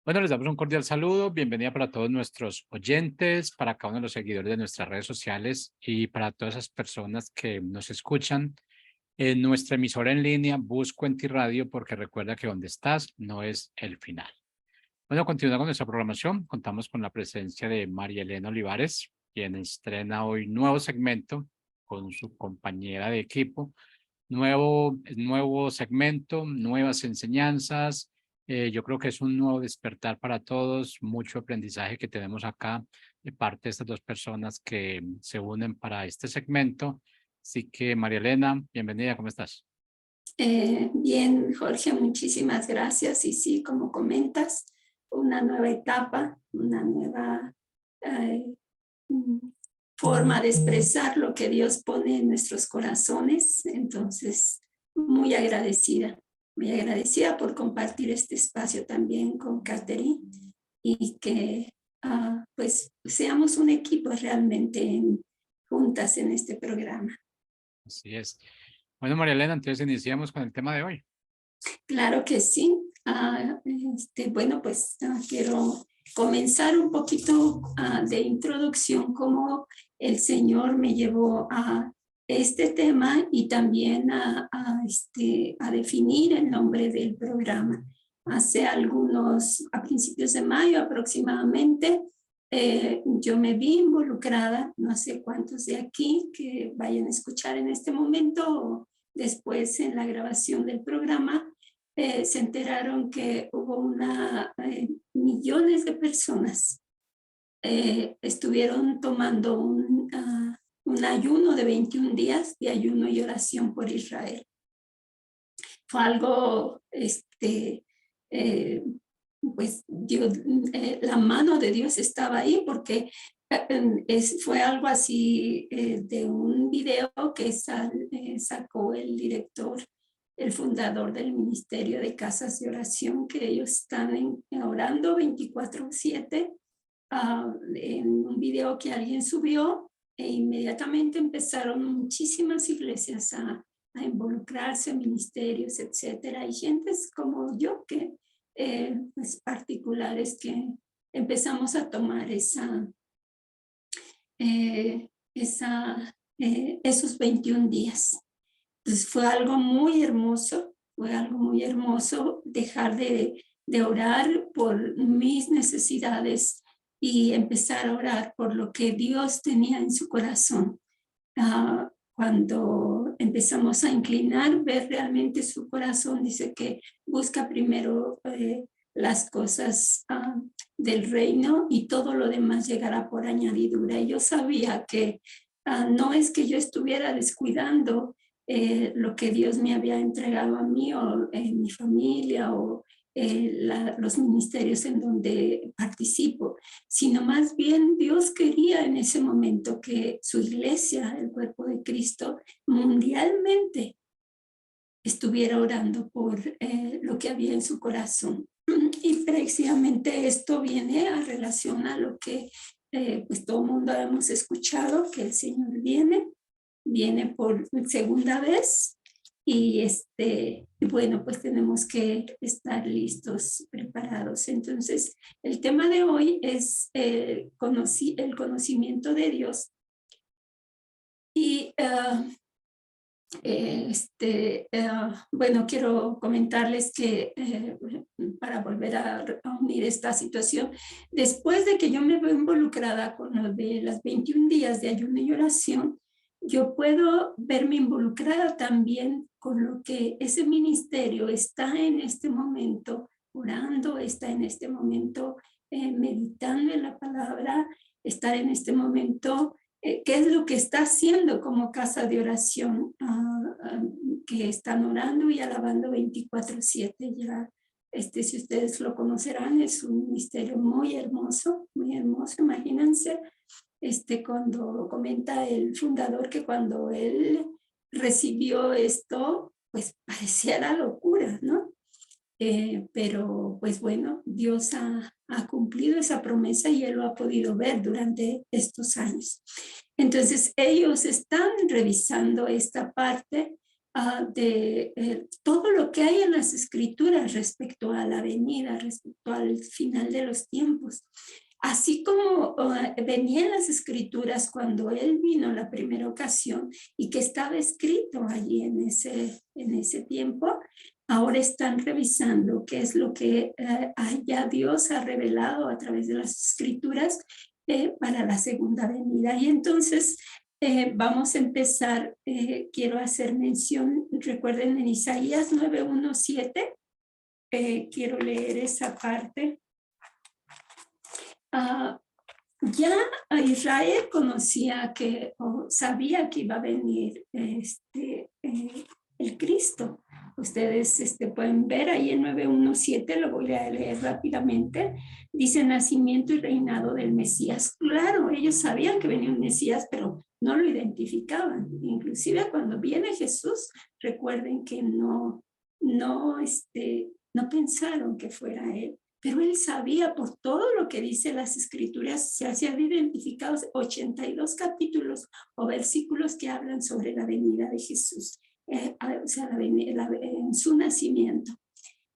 Bueno, les damos un cordial saludo, bienvenida para todos nuestros oyentes, para cada uno de los seguidores de nuestras redes sociales y para todas esas personas que nos escuchan en nuestra emisora en línea Busco en Ti Radio, porque recuerda que donde estás no es el final. Bueno, continuando con nuestra programación, contamos con la presencia de María Elena Olivares, quien estrena hoy nuevo segmento con su compañera de equipo. Nuevo segmento, nuevas enseñanzas. Yo creo que es un nuevo despertar para todos, mucho aprendizaje que tenemos acá de parte de estas dos personas que se unen para este segmento. Así que, María Elena, bienvenida, ¿cómo estás? Bien, Jorge, muchísimas gracias. Y sí, como comentas, una nueva etapa, una nueva mm, forma de expresar lo que Dios pone en nuestros corazones. Entonces, muy agradecida por compartir este espacio también con Catherine y que pues seamos un equipo realmente juntas en este programa. Así es. Bueno, María Elena, entonces iniciamos con el tema de hoy. Claro que sí. Bueno, pues quiero comenzar un poquito de introducción, cómo el Señor me llevó a este tema y también a definir el nombre del programa. A principios de mayo aproximadamente, yo me vi involucrada, no sé cuántos de aquí que vayan a escuchar en este momento o después en la grabación del programa, se enteraron que hubo millones de personas estuvieron tomando un ayuno de 21 días de ayuno y oración por Israel. Fue algo, pues Dios, la mano de Dios estaba ahí porque fue algo así de un video que sacó el director, el fundador del Ministerio de Casas de Oración, que ellos están orando 24/7 en un video que alguien subió, e inmediatamente empezaron muchísimas iglesias a involucrarse, ministerios, etcétera, y gentes como yo que pues particulares que empezamos a tomar esos 21 días. Entonces fue algo muy hermoso dejar de orar por mis necesidades y empezar a orar por lo que Dios tenía en su corazón. Cuando empezamos a inclinar, ver realmente su corazón, dice que busca primero las cosas del reino y todo lo demás llegará por añadidura. Y yo sabía que no es que yo estuviera descuidando lo que Dios me había entregado a mí o en mi familia o los ministerios en donde participo, sino más bien Dios quería en ese momento que su iglesia, el cuerpo de Cristo, mundialmente estuviera orando por lo que había en su corazón. Y precisamente esto viene a relación a lo que pues todo el mundo hemos escuchado, que el Señor viene por segunda vez. Y bueno, pues tenemos que estar listos, preparados. Entonces, el tema de hoy es el conocimiento de Dios. Y bueno, quiero comentarles que para volver a unir esta situación, después de que yo me veo involucrada con lo de las 21 días de ayuno y oración, yo puedo verme involucrada también con lo que ese ministerio está en este momento orando, está en este momento meditando en la palabra, estar en este momento qué es lo que está haciendo como casa de oración, que están orando y alabando 24/7. Ya, si ustedes lo conocerán, es un ministerio muy hermoso, imagínense. Cuando comenta el fundador que cuando él recibió esto, pues parecía la locura, ¿no? Pero pues bueno, Dios ha cumplido esa promesa y él lo ha podido ver durante estos años. Entonces ellos están revisando esta parte de todo lo que hay en las escrituras respecto a la venida, respecto al final de los tiempos. Así como venía en las escrituras cuando él vino la primera ocasión y que estaba escrito allí en ese tiempo, ahora están revisando qué es lo que ya Dios ha revelado a través de las escrituras para la segunda venida. Y entonces vamos a empezar, quiero hacer mención, recuerden en Isaías 9:1-7, quiero leer esa parte. Ya Israel conocía que, o sabía que iba a venir el Cristo. Ustedes pueden ver ahí en 9:1-7, lo voy a leer rápidamente. Dice nacimiento y reinado del Mesías. Claro, ellos sabían que venía un Mesías, pero no lo identificaban. Inclusive cuando viene Jesús, recuerden que no pensaron que fuera él. Pero él sabía por todo lo que dice las escrituras, se han identificado 82 capítulos o versículos que hablan sobre la venida de Jesús, o sea, en su nacimiento,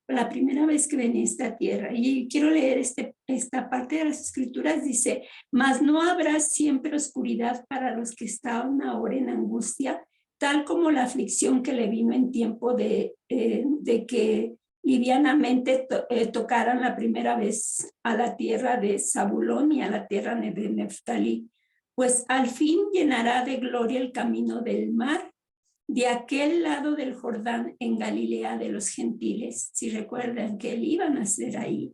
la primera vez que venía a esta tierra. Y quiero leer esta parte de las escrituras, dice, mas no habrá siempre oscuridad para los que estaban ahora en angustia, tal como la aflicción que le vino en tiempo de que livianamente tocaran la primera vez a la tierra de Zabulón y a la tierra de Neftalí, pues al fin llenará de gloria el camino del mar, de aquel lado del Jordán en Galilea de los gentiles. Si recuerdan que él iba a nacer ahí.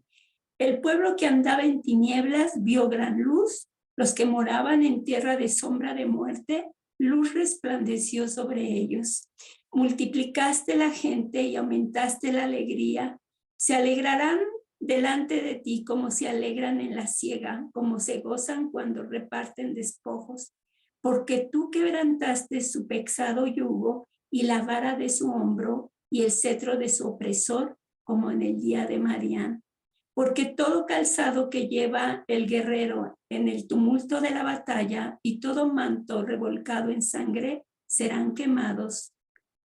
El pueblo que andaba en tinieblas vio gran luz, los que moraban en tierra de sombra de muerte, luz resplandeció sobre ellos. Multiplicaste la gente y aumentaste la alegría. Se alegrarán delante de ti como se alegran en la siega, como se gozan cuando reparten despojos. Porque tú quebrantaste su pesado yugo y la vara de su hombro y el cetro de su opresor, como en el día de Madián. Porque todo calzado que lleva el guerrero en el tumulto de la batalla y todo manto revolcado en sangre serán quemados,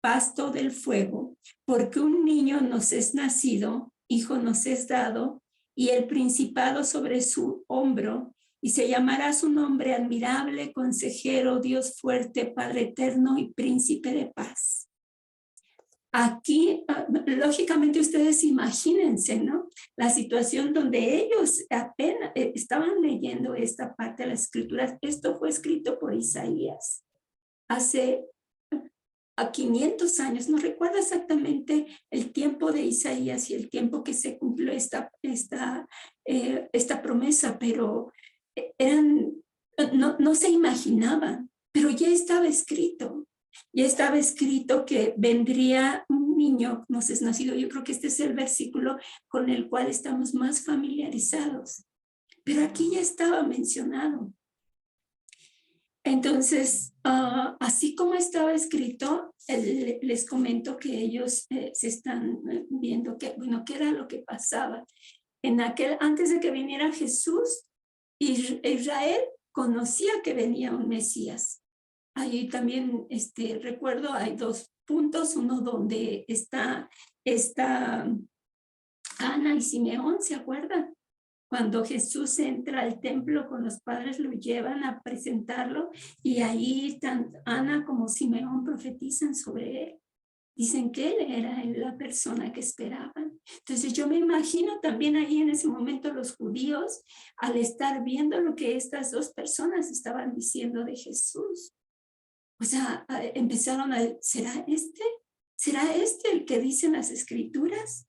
pasto del fuego, porque un niño nos es nacido, hijo nos es dado, y el principado sobre su hombro, y se llamará su nombre admirable, consejero, Dios fuerte, Padre eterno y príncipe de paz. Aquí, lógicamente, ustedes imagínense, ¿no? La situación donde ellos apenas estaban leyendo esta parte de las escrituras. Esto fue escrito por Isaías hace 500 años. No recuerdo exactamente el tiempo de Isaías y el tiempo que se cumplió esta promesa, pero no se imaginaban, pero ya estaba escrito. Ya estaba escrito que vendría un niño, nos es nacido. Yo creo que este es el versículo con el cual estamos más familiarizados. Pero aquí ya estaba mencionado. Entonces, así como estaba escrito, les comento que ellos se están viendo qué era lo que pasaba. Antes de que viniera Jesús, Israel conocía que venía un Mesías. Ahí también recuerdo, hay 2 puntos, uno donde está Ana y Simeón, ¿se acuerdan? Cuando Jesús entra al templo con los padres, lo llevan a presentarlo y ahí tanto Ana como Simeón profetizan sobre él. Dicen que él era la persona que esperaban. Entonces yo me imagino también ahí en ese momento los judíos al estar viendo lo que estas 2 personas estaban diciendo de Jesús. O sea, empezaron a decir, ¿será este? ¿Será este el que dicen las escrituras?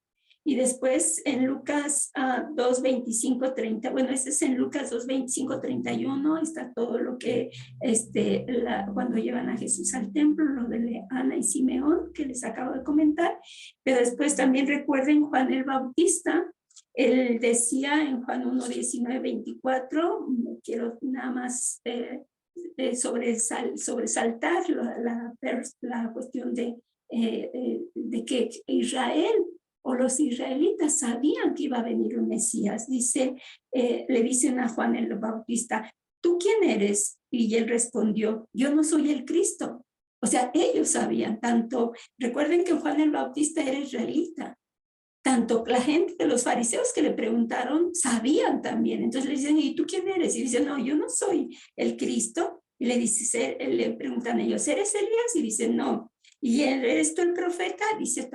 Y después en Lucas 2:25-30, bueno, este es en Lucas 2:25-31, está todo lo que, cuando llevan a Jesús al templo, lo de Ana y Simeón, que les acabo de comentar, pero después también recuerden Juan el Bautista, él decía en Juan 1:19-24, quiero nada más sobresaltar la cuestión de que Israel o los israelitas sabían que iba a venir un Mesías. Le dicen a Juan el Bautista, ¿tú quién eres? Y él respondió, yo no soy el Cristo. O sea, ellos sabían tanto. Recuerden que Juan el Bautista era israelita. Tanto la gente de los fariseos que le preguntaron sabían también. Entonces le dicen, ¿y tú quién eres? Y dice, no, yo no soy el Cristo. Y le preguntan ellos, ¿eres Elías? Y dice, no. ¿Y eres tú el profeta? Dice,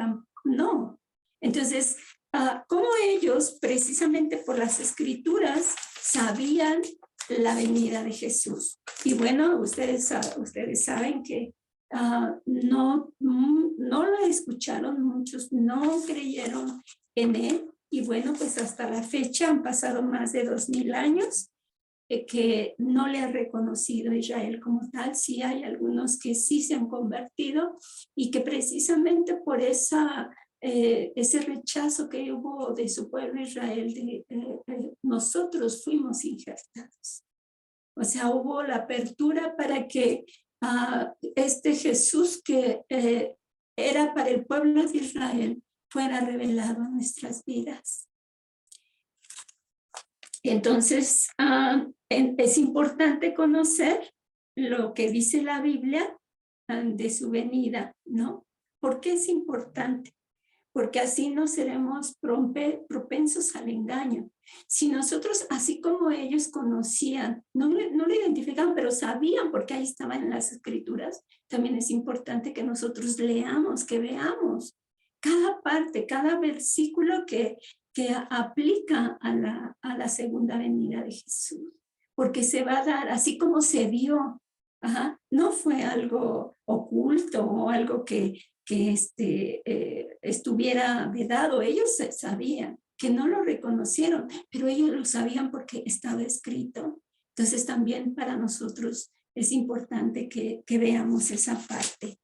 no. Entonces, ¿cómo ellos, precisamente por las escrituras, sabían la venida de Jesús? Y bueno, ustedes saben que no lo escucharon, muchos no creyeron en él. Y bueno, pues hasta la fecha han pasado más de 2000 años que no le ha reconocido Israel como tal. Sí hay algunos que sí se han convertido y que precisamente por ese rechazo que hubo de su pueblo Israel, nosotros fuimos injertados. O sea, hubo la apertura para que este Jesús que era para el pueblo de Israel fuera revelado en nuestras vidas. Entonces, es importante conocer lo que dice la Biblia de su venida, ¿no? ¿Por qué es importante? Porque así no seremos propensos al engaño. Si nosotros, así como ellos conocían, no lo identificaban, pero sabían porque ahí estaban en las escrituras, también es importante que nosotros leamos, que veamos cada parte, cada versículo que aplica a la segunda venida de Jesús. Porque se va a dar, así como se dio, no fue algo oculto o algo que estuviera vedado. Ellos sabían que no lo reconocieron, pero ellos lo sabían porque estaba escrito. Entonces también para nosotros es importante que veamos esa parte.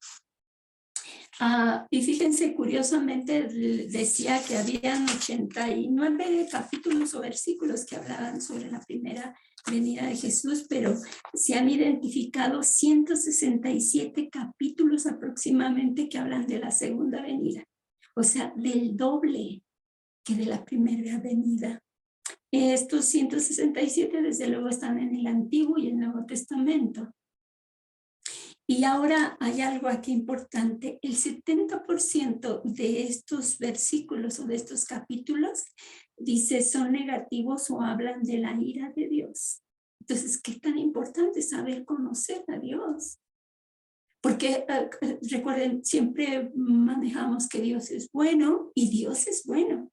Y fíjense, curiosamente decía que habían 89 capítulos o versículos que hablaban sobre la primera venida de Jesús, pero se han identificado 167 capítulos aproximadamente que hablan de la segunda venida, o sea, del doble que de la primera venida. Estos 167 desde luego están en el Antiguo y el Nuevo Testamento. Y ahora hay algo aquí importante, el 70% de estos versículos o de estos capítulos dice son negativos o hablan de la ira de Dios. Entonces, ¿qué tan importante saber conocer a Dios? Porque recuerden, siempre manejamos que Dios es bueno y Dios es bueno.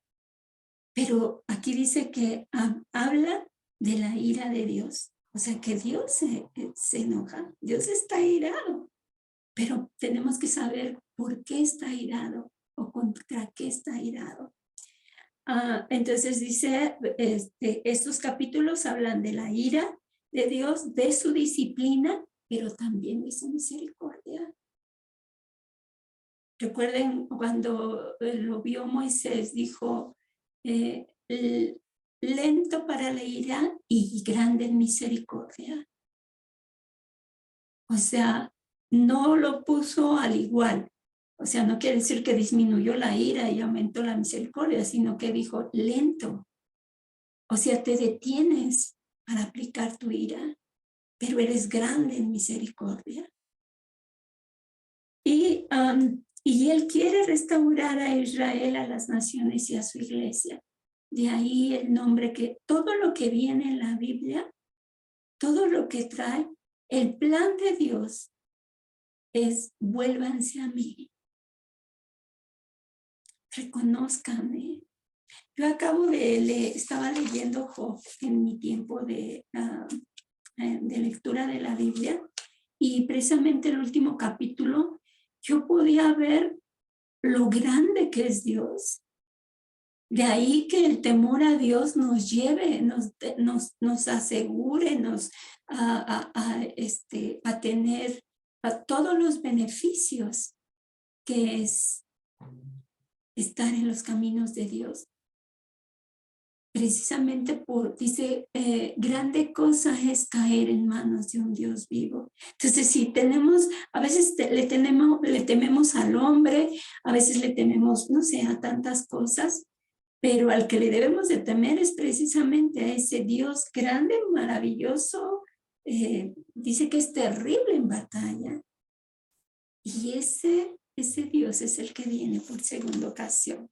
Pero aquí dice que habla de la ira de Dios. O sea, que Dios se enoja, Dios está irado, pero tenemos que saber por qué está irado o contra qué está irado. Entonces dice, estos capítulos hablan de la ira de Dios, de su disciplina, pero también de su misericordia. Recuerden cuando lo vio Moisés, dijo, lento para la ira y grande en misericordia. O sea, no lo puso al igual. O sea, no quiere decir que disminuyó la ira y aumentó la misericordia, sino que dijo lento. O sea, te detienes para aplicar tu ira, pero eres grande en misericordia. Y él quiere restaurar a Israel, a las naciones y a su iglesia. De ahí el nombre que todo lo que viene en la Biblia, todo lo que trae, el plan de Dios es vuélvanse a mí. Reconózcanme. Yo acabo estaba leyendo Job en mi tiempo de lectura de la Biblia y precisamente el último capítulo yo podía ver lo grande que es Dios. De ahí que el temor a Dios nos lleve, nos asegure, a tener todos los beneficios que es estar en los caminos de Dios. Precisamente dice, grande cosa es caer en manos de un Dios vivo. Entonces, si tenemos, a veces le tememos al hombre, a veces le tememos, no sé, a tantas cosas, pero al que le debemos de temer es precisamente a ese Dios grande, maravilloso, dice que es terrible en batalla. Y ese Dios es el que viene por segunda ocasión.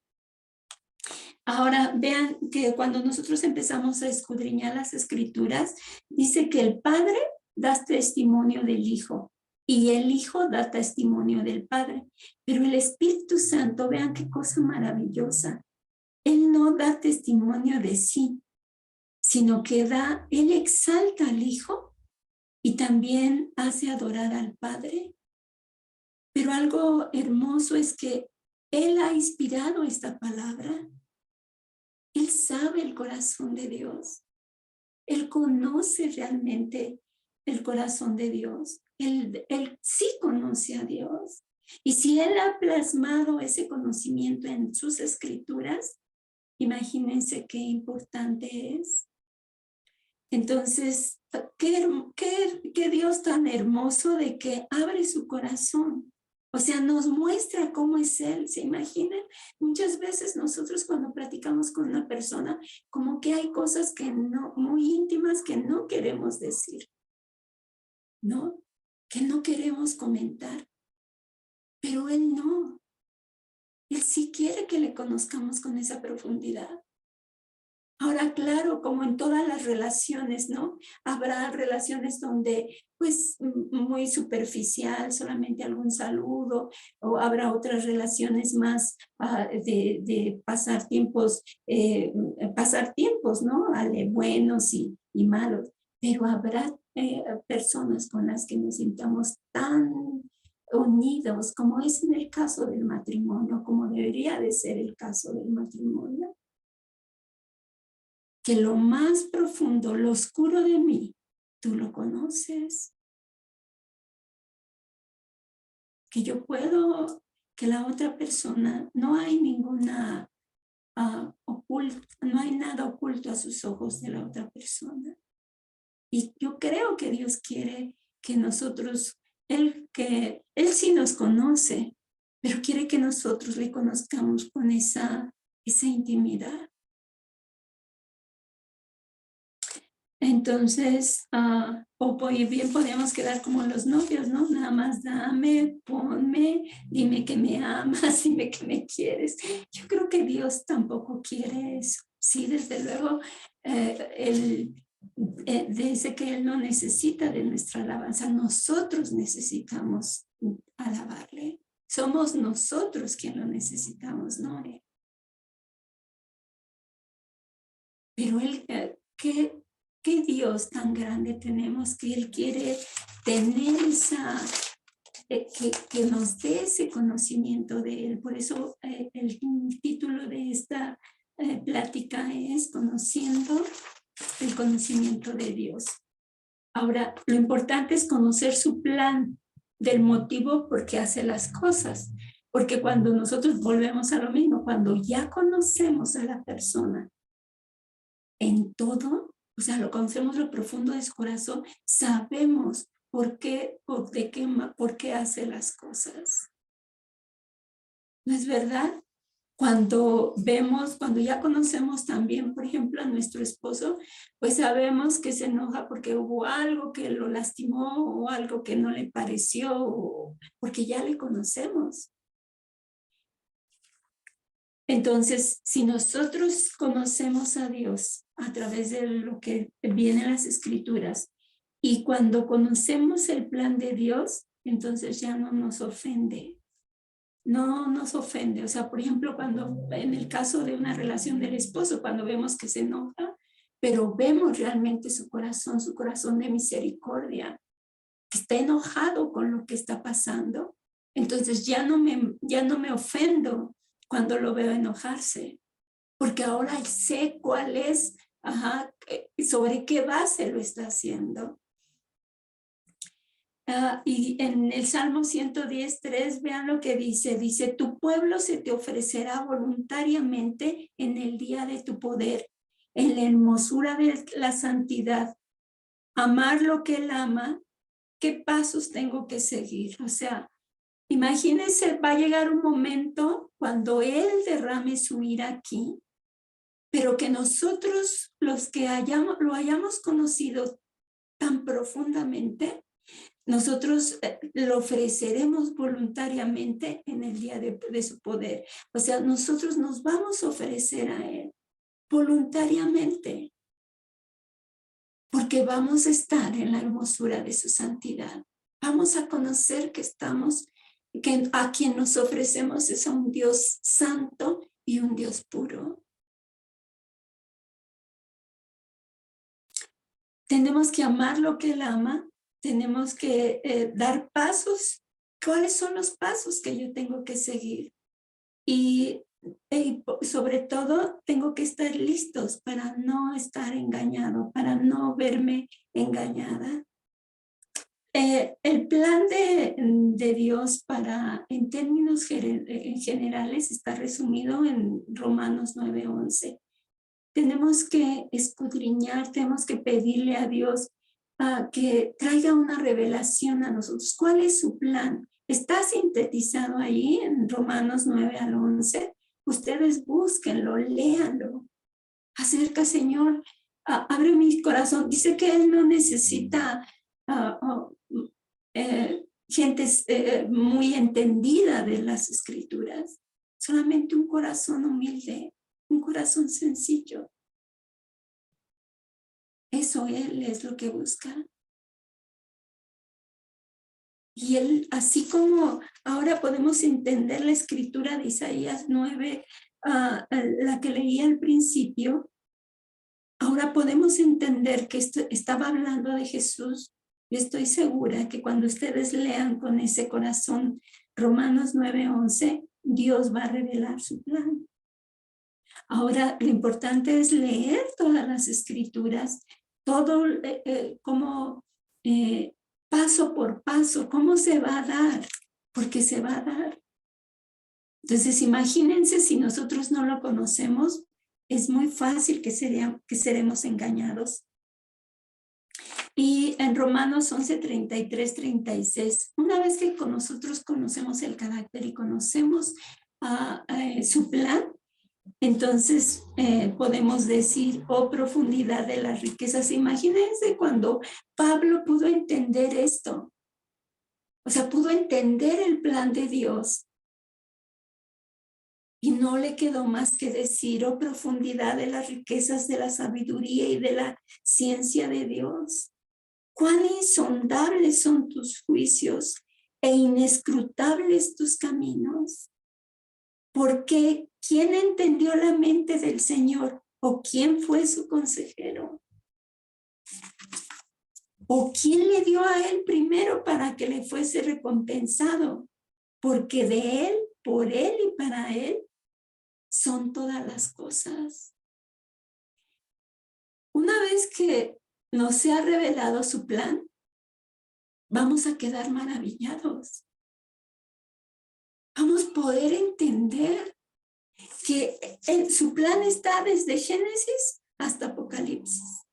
Ahora vean que cuando nosotros empezamos a escudriñar las escrituras, dice que el Padre da testimonio del Hijo y el Hijo da testimonio del Padre. Pero el Espíritu Santo, vean qué cosa maravillosa. Él no da testimonio de sí, sino que él exalta al Hijo y también hace adorar al Padre. Pero algo hermoso es que Él ha inspirado esta palabra. Él sabe el corazón de Dios. Él conoce realmente el corazón de Dios. Él sí conoce a Dios. Y si Él ha plasmado ese conocimiento en sus escrituras, imagínense qué importante es. Entonces, qué Dios tan hermoso de que abre su corazón. O sea, nos muestra cómo es Él, ¿se imaginan? Muchas veces nosotros cuando platicamos con una persona, como que hay cosas que no, muy íntimas que no queremos decir, ¿no? Que no queremos comentar. Pero Él no. Él sí quiere que le conozcamos con esa profundidad. Ahora, claro, como en todas las relaciones, ¿no? Habrá relaciones donde, pues, muy superficial, solamente algún saludo, o habrá otras relaciones más de pasar tiempos, ¿no? Buenos y malos. Pero habrá personas con las que nos sintamos tan unidos, como es en el caso del matrimonio, como debería de ser el caso del matrimonio. Que lo más profundo, lo oscuro de mí, tú lo conoces. Que yo puedo, que la otra persona, no hay ninguna no hay nada oculto a sus ojos de la otra persona. Y yo creo que Dios quiere que nosotros, Él sí nos conoce, pero quiere que nosotros le conozcamos con esa intimidad. Entonces, bien podemos quedar como los novios, ¿no? Nada más dame, ponme, dime que me amas, dime que me quieres. Yo creo que Dios tampoco quiere eso. Sí, desde luego, Él dice que Él no necesita de nuestra alabanza. Nosotros necesitamos alabarle. Somos nosotros quien lo necesitamos, ¿no? Pero Él, ¿qué Dios tan grande tenemos que Él quiere tener que nos dé ese conocimiento de Él? Por eso el título de esta plática es Conociendo el conocimiento de Dios. Ahora, lo importante es conocer su plan del motivo por qué hace las cosas. Porque cuando nosotros volvemos a lo mismo, cuando ya conocemos a la persona en todo, o sea, lo conocemos lo profundo de su corazón, sabemos por qué hace las cosas. ¿No es verdad? Cuando ya conocemos también, por ejemplo, a nuestro esposo, pues sabemos que se enoja porque hubo algo que lo lastimó o algo que no le pareció, porque ya le conocemos. Entonces, si nosotros conocemos a Dios a través de lo que viene en las Escrituras, y cuando conocemos el plan de Dios, entonces ya no nos ofende. No nos ofende. O sea, por ejemplo, cuando en el caso de una relación del esposo, cuando vemos que se enoja, pero vemos realmente su corazón de misericordia, que está enojado con lo que está pasando, entonces ya no me ofendo cuando lo veo enojarse, porque ahora sé cuál es, sobre qué base lo está haciendo. Y en el Salmo 110:3, vean lo que dice, tu pueblo se te ofrecerá voluntariamente en el día de tu poder, en la hermosura de la santidad, amar lo que él ama, ¿qué pasos tengo que seguir? O sea, imagínense, va a llegar un momento cuando Él derrame su ira aquí, pero que nosotros, los que lo hayamos conocido tan profundamente, nosotros lo ofreceremos voluntariamente en el día de su poder. O sea, nosotros nos vamos a ofrecer a Él voluntariamente, porque vamos a estar en la hermosura de su santidad. Vamos a conocer que a quien nos ofrecemos es a un Dios santo y un Dios puro. Tenemos que amar lo que Él ama, tenemos que dar pasos. ¿Cuáles son los pasos que yo tengo que seguir? Y sobre todo, tengo que estar listos para no estar engañado, para no verme engañada. El plan de Dios en términos generales está resumido en Romanos 9:11. Tenemos que escudriñar, tenemos que pedirle a Dios que traiga una revelación a nosotros. ¿Cuál es su plan? Está sintetizado ahí en Romanos 9-11. Ustedes búsquenlo, léanlo. Acerca, Señor, abre mi corazón. Dice que Él no necesita gente muy entendida de las Escrituras. Solamente un corazón humilde, un corazón sencillo. Eso Él es lo que busca. Y Él, así como ahora podemos entender la escritura de Isaías 9, la que leí al principio, ahora podemos entender que esto estaba hablando de Jesús. Yo estoy segura que cuando ustedes lean con ese corazón Romanos 9:11, Dios va a revelar su plan. Ahora, lo importante es leer todas las escrituras, todo como paso por paso, cómo se va a dar, porque se va a dar. Entonces, imagínense si nosotros no lo conocemos, es muy fácil que seremos engañados. Y en Romanos 11:33-36, una vez que nosotros conocemos el carácter y conocemos su plan, entonces podemos decir, oh profundidad de las riquezas. Imagínense cuando Pablo pudo entender esto. O sea, pudo entender el plan de Dios. Y no le quedó más que decir, oh profundidad de las riquezas de la sabiduría y de la ciencia de Dios. Cuán insondables son tus juicios e inescrutables tus caminos. Porque ¿quién entendió la mente del Señor? ¿O quién fue su consejero? ¿O quién le dio a Él primero para que le fuese recompensado? Porque de Él, por Él y para Él son todas las cosas. Una vez que nos sea revelado su plan, vamos a quedar maravillados. Vamos a poder entender que su plan está desde Génesis hasta Apocalipsis.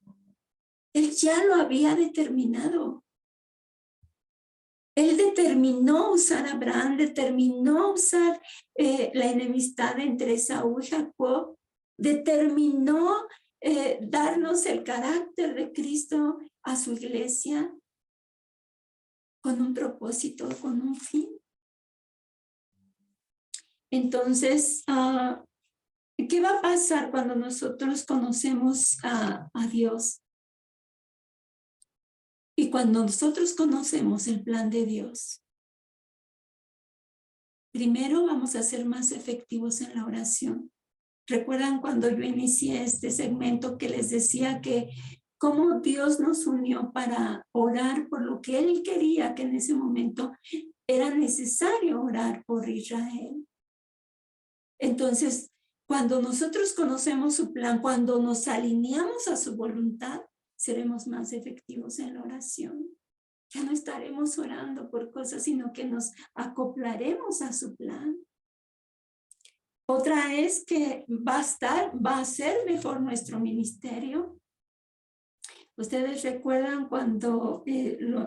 Él ya lo había determinado. Él determinó usar a Abraham, determinó usar la enemistad entre Esaú y Jacob, determinó darnos el carácter de Cristo a su iglesia con un propósito, con un fin. Entonces, ¿qué va a pasar cuando nosotros conocemos a Dios? Y cuando nosotros conocemos el plan de Dios, primero vamos a ser más efectivos en la oración. ¿Recuerdan cuando yo inicié este segmento que les decía que cómo Dios nos unió para orar por lo que Él quería, que en ese momento era necesario orar por Israel? Entonces, cuando nosotros conocemos su plan, cuando nos alineamos a su voluntad, seremos más efectivos en la oración. Ya no estaremos orando por cosas, sino que nos acoplaremos a su plan. Otra es que va a ser mejor nuestro ministerio. Ustedes recuerdan cuando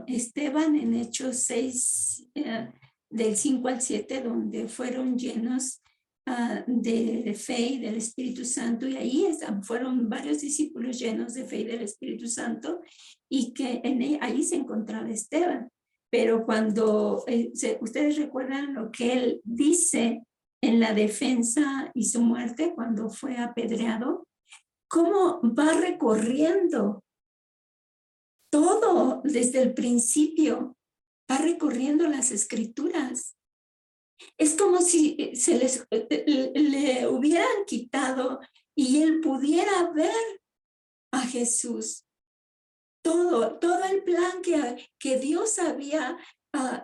Esteban en Hechos 6, del 5 al 7, donde fueron llenos de fe y del Espíritu Santo, y ahí fueron varios discípulos llenos de fe y del Espíritu Santo, y que ahí se encontraba Esteban. pero cuando ustedes recuerdan lo que él dice en la defensa y su muerte cuando fue apedreado, cómo va recorriendo todo desde el principio, va recorriendo las escrituras. Es como si le hubieran quitado y él pudiera ver a Jesús. Todo el plan que Dios había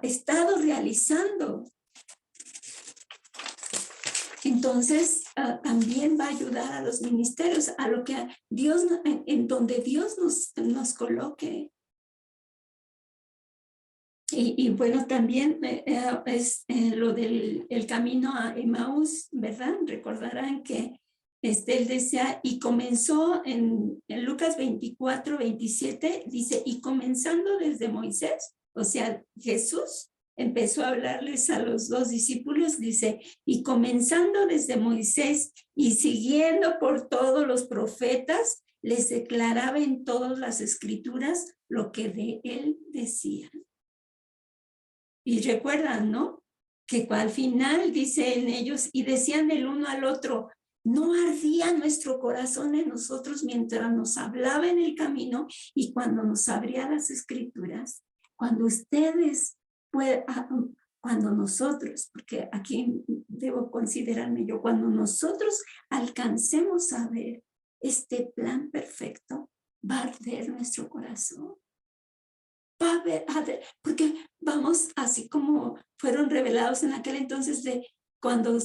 estado realizando. Entonces, también va a ayudar a los ministerios, a lo que Dios, en donde Dios nos coloque. Y bueno, también es lo del el camino a Emaús, ¿verdad? Recordarán que él decía, y comenzó en Lucas 24, 27, dice, y comenzando desde Moisés, o sea, Jesús empezó a hablarles a los dos discípulos, dice, y comenzando desde Moisés y siguiendo por todos los profetas, les declaraba en todas las escrituras lo que de él decían. Y recuerdan, ¿no? Que al final dice en ellos, y decían el uno al otro, no ardía nuestro corazón en nosotros mientras nos hablaba en el camino y cuando nos abría las escrituras. Cuando ustedes, cuando nosotros, porque aquí debo considerarme yo, cuando nosotros alcancemos a ver este plan perfecto, va a arder nuestro corazón. Va a ver, porque vamos, así como fueron revelados en aquel entonces de cuando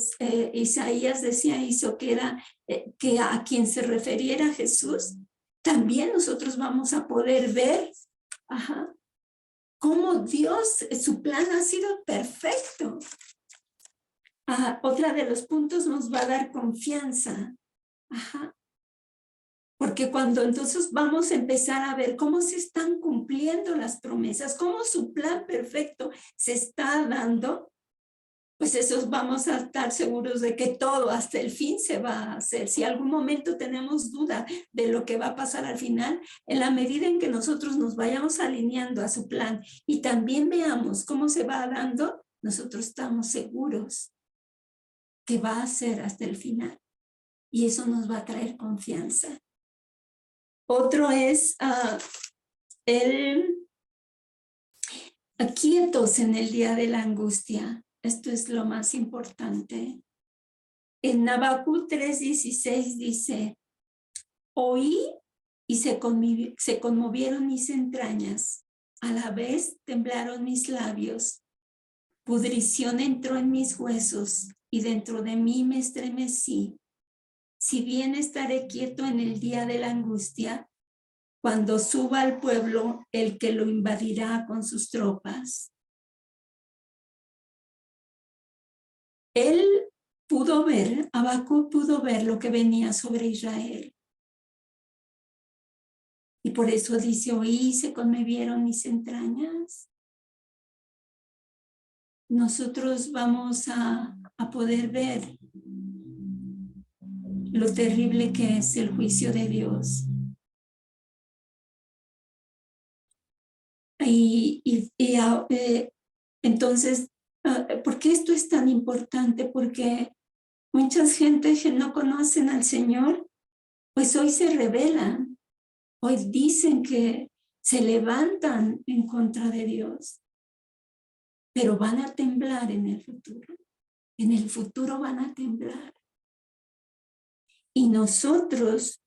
Isaías decía eso, que era que a quien se referiera Jesús, también nosotros vamos a poder ver cómo Dios, su plan ha sido perfecto. Otra de los puntos nos va a dar confianza. Porque cuando entonces vamos a empezar a ver cómo se están cumpliendo las promesas, cómo su plan perfecto se está dando, pues esos vamos a estar seguros de que todo hasta el fin se va a hacer. Si algún momento tenemos duda de lo que va a pasar al final, en la medida en que nosotros nos vayamos alineando a su plan y también veamos cómo se va dando, nosotros estamos seguros que va a ser hasta el final. Y eso nos va a traer confianza. Otro es quietos en el día de la angustia. Esto es lo más importante. En Habacuc 3:16 dice, oí y se conmovieron mis entrañas. A la vez temblaron mis labios. Pudrición entró en mis huesos y dentro de mí me estremecí. Si bien estaré quieto en el día de la angustia, cuando suba al pueblo el que lo invadirá con sus tropas. Él pudo ver, Habacuc pudo ver lo que venía sobre Israel. Y por eso dice, oí, se conmovieron mis entrañas. Nosotros vamos a poder ver lo terrible que es el juicio de Dios. Entonces, ¿por qué esto es tan importante? Porque muchas gentes que no conocen al Señor, pues hoy se rebelan, hoy dicen que se levantan en contra de Dios, pero van a temblar en el futuro van a temblar. Y nosotros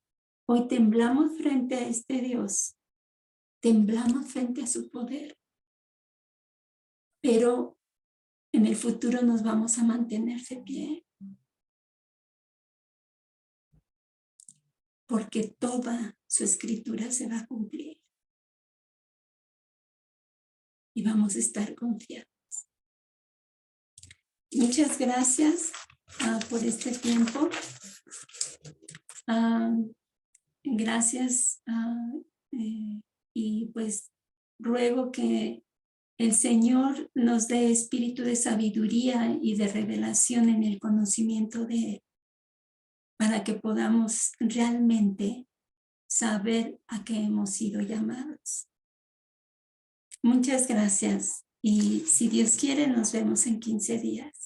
hoy temblamos frente a este Dios, temblamos frente a su poder, pero en el futuro nos vamos a mantener de pie. Porque toda su escritura se va a cumplir. Y vamos a estar confiados. Muchas gracias por este tiempo. Gracias. Y pues ruego que el Señor nos dé espíritu de sabiduría y de revelación en el conocimiento de Él, para que podamos realmente saber a qué hemos sido llamados. Muchas gracias. Y si Dios quiere, nos vemos en 15 días.